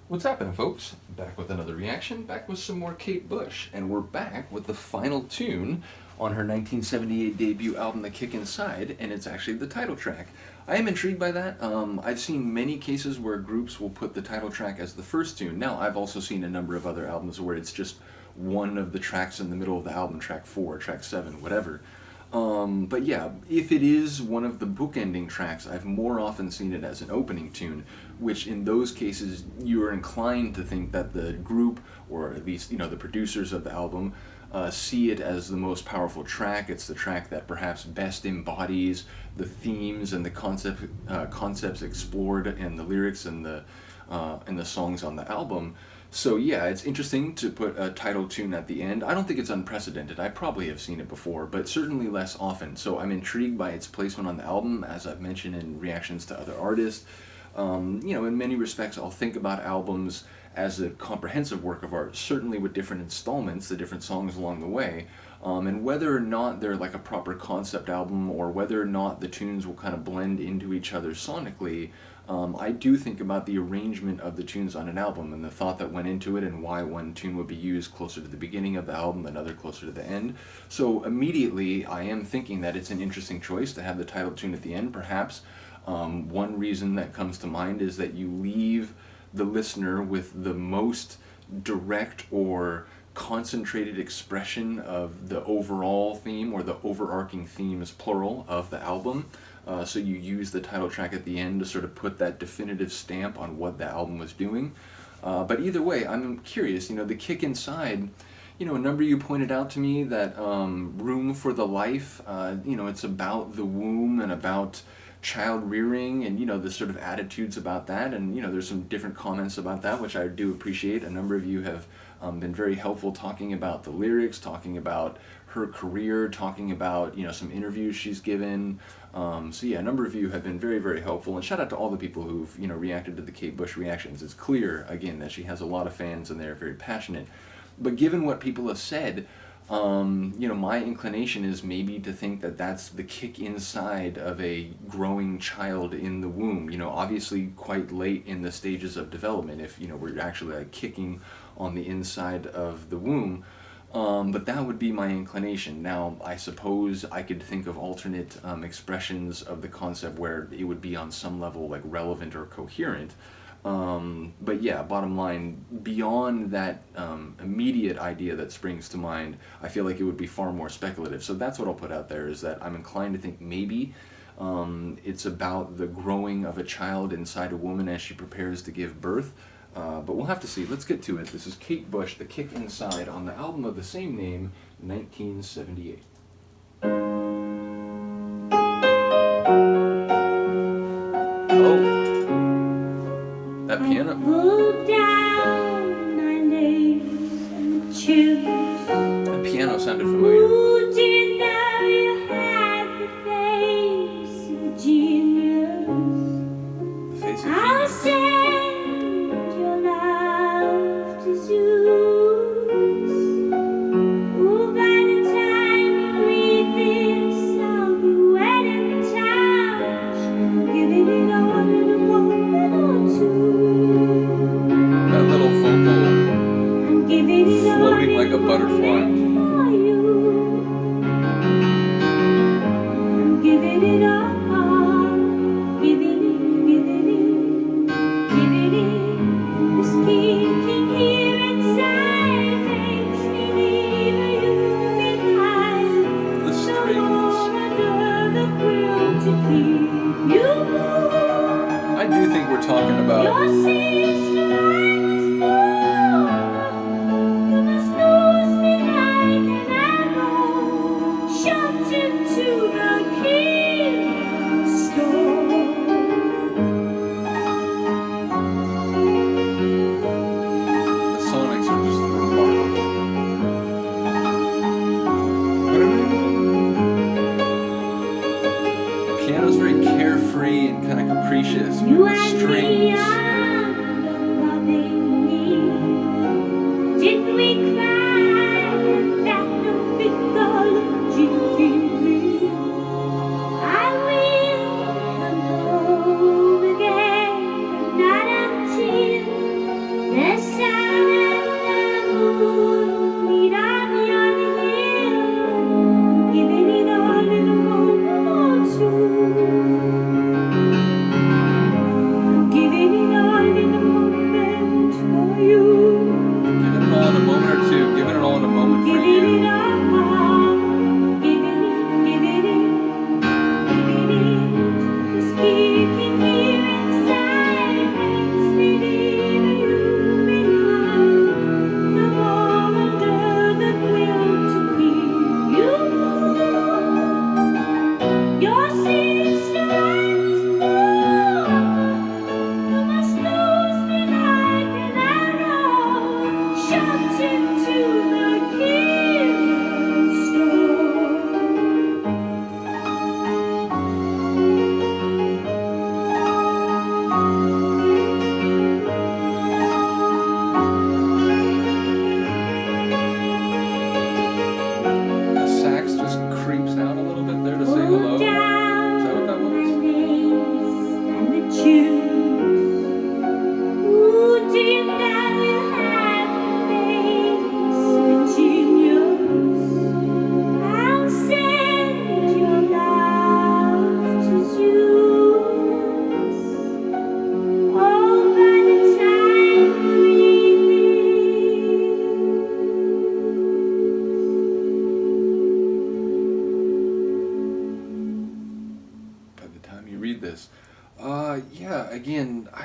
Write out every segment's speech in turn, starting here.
What's happening, folks? Back with another reaction, back with some more Kate Bush, and we're back with the final tune on her 1978 debut album, The Kick Inside, and it's actually the title track. I am intrigued by that. I've seen many cases where groups will put the title track as the first tune. Now, I've also seen a number of other albums where it's just one of the tracks in the middle of the album, track 4, track 7, whatever. But yeah, if it is one of the bookending tracks, I've more often seen it as an opening tune, which in those cases you are inclined to think that the group, or at least the producers of the album, see it as the most powerful track. It's the track that perhaps best embodies the themes and the concepts explored and the lyrics and the songs on the album. So yeah, it's interesting to put a title tune at the end. I don't think it's unprecedented. I probably have seen it before, but certainly less often. So I'm intrigued by its placement on the album, as I've mentioned in reactions to other artists. In many respects, I'll think about albums as a comprehensive work of art, certainly with different installments, the different songs along the way. And whether or not they're like a proper concept album, or whether or not the tunes will kind of blend into each other sonically, I do think about the arrangement of the tunes on an album and the thought that went into it, and why one tune would be used closer to the beginning of the album, another closer to the end. So immediately I am thinking that it's an interesting choice to have the title tune at the end. Perhaps one reason that comes to mind is that you leave the listener with the most direct or concentrated expression of the overall theme, or the overarching themes, plural, of the album. So you use the title track at the end to sort of put that definitive stamp on what the album was doing. But either way, I'm curious, the kick inside, a number of you pointed out to me that Room for the Life, it's about the womb and about child rearing, and the sort of attitudes about that, and there's some different comments about that, which I do appreciate. A number of you have been very helpful talking about the lyrics, talking about her career, talking about some interviews she's given. So yeah, a number of you have been very, very helpful, and shout out to all the people who've reacted to the Kate Bush reactions. It's clear again that she has a lot of fans and they're very passionate. But given what people have said, my inclination is maybe to think that that's the kick inside of a growing child in the womb. Obviously quite late in the stages of development, if we're actually like kicking on the inside of the womb. But that would be my inclination. Now, I suppose I could think of alternate expressions of the concept where it would be on some level like relevant or coherent. But yeah, bottom line, beyond that immediate idea that springs to mind, I feel like it would be far more speculative. So that's what I'll put out there, is that I'm inclined to think maybe it's about the growing of a child inside a woman as she prepares to give birth. But we'll have to see. Let's get to it. This is Kate Bush, The Kick Inside, on the album of the same name, 1978. Oh, that piano. Pulled down my lace and choose. The piano sounded familiar. Ooh, do you know you have the face of a genius? The face of I'll genius. send your love to Zeus. Ooh, by the time you read this, I'll be wedding touch, giving it all in a moment or two. That little vocal I'm giving it all floating like a butterfly. for you. I'm giving it all. Giving it. This kicking here inside makes me leave you behind. The So strings. under the quilt to keep you warm. I do think we're talking about Your sister, I was born. You must lose me like an arrow shot into the killing storm. the sonics are just remarkable. The piano's very carefree and kind of capricious with You the and me strings. are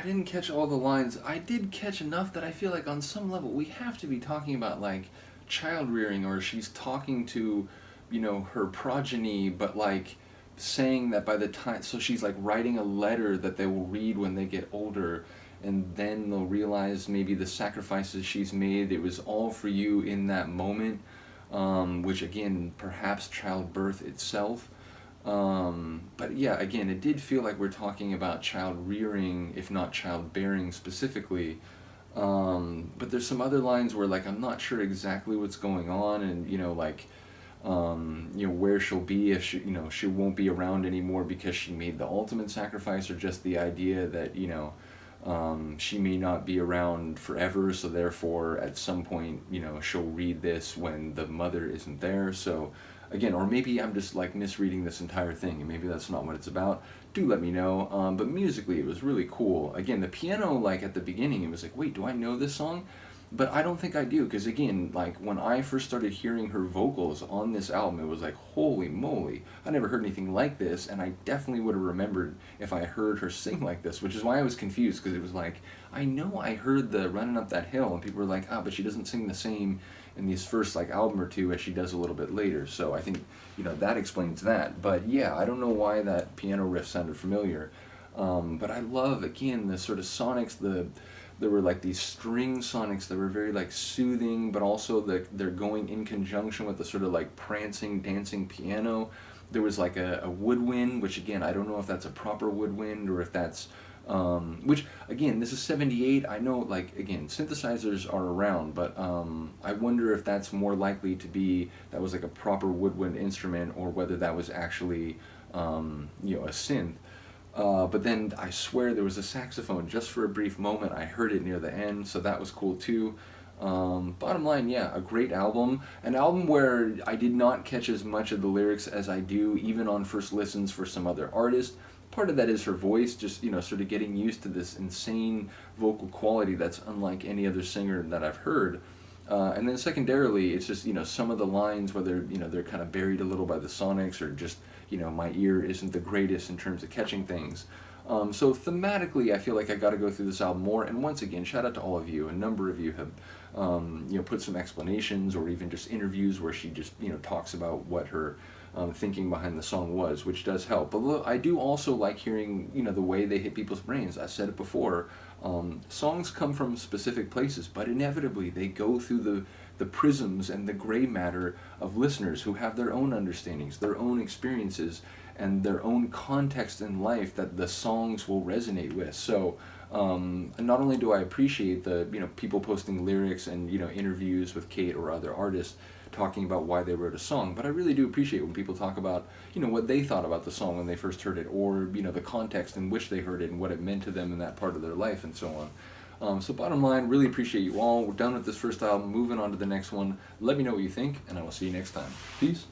I didn't catch all the lines. I did catch enough that I feel like on some level we have to be talking about like child rearing, or she's talking to, her progeny, but like saying that by the time, so she's like writing a letter that they will read when they get older, and then they'll realize maybe the sacrifices she's made, it was all for you in that moment, which again, perhaps childbirth itself. But yeah, again, it did feel like we're talking about child rearing, if not childbearing specifically. But there's some other lines where like I'm not sure exactly what's going on, and like where she'll be if she won't be around anymore because she made the ultimate sacrifice, or just the idea that she may not be around forever, so therefore at some point she'll read this when the mother isn't there. So again, or maybe I'm just like misreading this entire thing, and maybe that's not what it's about. Do let me know. But musically, it was really cool. Again, the piano, like at the beginning, it was like, wait, do I know this song? But I don't think I do, because again, like when I first started hearing her vocals on this album, it was like, holy moly, I never heard anything like this, and I definitely would have remembered if I heard her sing like this, which is why I was confused, because it was like, I know I heard the Running Up That Hill, and people were like, but she doesn't sing the same in these first like album or two as she does a little bit later. So I think that explains that. But yeah, I don't know why that piano riff sounded familiar. But I love, again, the sort of sonics. There were like these string sonics that were very like soothing, but also they're going in conjunction with the sort of like prancing, dancing piano. There was like a woodwind, which again, I don't know if that's a proper woodwind or if that's which again, this is 78. I know, like, again, synthesizers are around, but I wonder if that's more likely to be that was like a proper woodwind instrument, or whether that was actually a synth. But then I swear there was a saxophone just for a brief moment. I heard it near the end, so that was cool too. Bottom line, yeah, a great album. An album where I did not catch as much of the lyrics as I do even on first listens for some other artists. Part of that is her voice, just, sort of getting used to this insane vocal quality that's unlike any other singer that I've heard. And then secondarily, it's just, some of the lines, whether, they're kind of buried a little by the sonics, or just, my ear isn't the greatest in terms of catching things. So thematically, I feel like I got to go through this album more. And once again, shout out to all of you. A number of you have, put some explanations, or even just interviews where she just, talks about what her thinking behind the song was, which does help. But look, I do also like hearing, the way they hit people's brains. I said it before. Songs come from specific places, but inevitably they go through the prisms and the gray matter of listeners who have their own understandings, their own experiences, and their own context in life that the songs will resonate with. So not only do I appreciate the people posting lyrics and interviews with Kate or other artists talking about why they wrote a song, but I really do appreciate when people talk about what they thought about the song when they first heard it, or the context in which they heard it and what it meant to them in that part of their life, and so on. So bottom line, really appreciate you all. We're done with this first album, moving on to the next one. Let me know what you think, and I will see you next time. Peace.